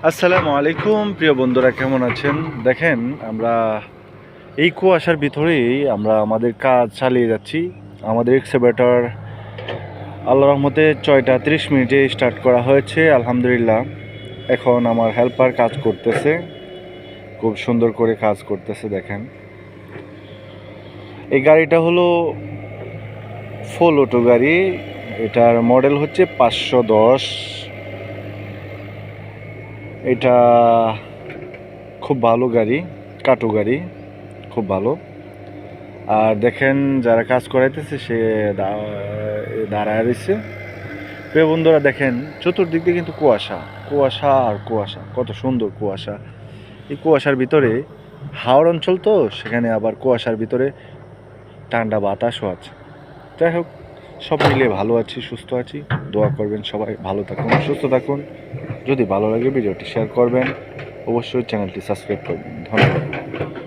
আসসালামু আলাইকুম প্রিয় বন্ধুরা, কেমন আছেন? দেখেন, আমরা এই কুয়াশার ভিতরেই আমরা আমাদের কাজ চালিয়ে যাচ্ছি। আমাদের এক্সকাভেটর আল্লাহর রহমতে 6টা 30 মিনিটে স্টার্ট করা হয়েছে, আলহামদুলিল্লাহ। এখন আমার হেল্পার কাজ করতেছে, খুব সুন্দর করে কাজ করতেছে। দেখেন, এই গাড়িটা হলো ফুল অটো গাড়ি। এটার মডেল হচ্ছে 510। এটা খুব ভালো গাড়ি, কাটু গাড়ি, খুব ভালো। আর দেখেন, যারা কাজ করাইতেছে সে দাঁড়ায় রয়েছে। প্রিয় বন্ধুরা, দেখেন চতুর্দিক দিয়ে কিন্তু কুয়াশা, কুয়াশা আর কুয়াশা, কত সুন্দর কুয়াশা। এই কুয়াশার ভিতরে হাওড় অঞ্চল তো, সেখানে আবার কুয়াশার ভিতরে ঠান্ডা বাতাসও আছে। যাই হোক, সব মিলিয়ে ভালো আছি, সুস্থ আছি। দোয়া করবেন, সবাই ভালো থাকুন, সুস্থ থাকুন। যদি ভালো লাগে ভিডিওটি শেয়ার করবেন, অবশ্যই চ্যানেলটি সাবস্ক্রাইব করবেন। ধন্যবাদ।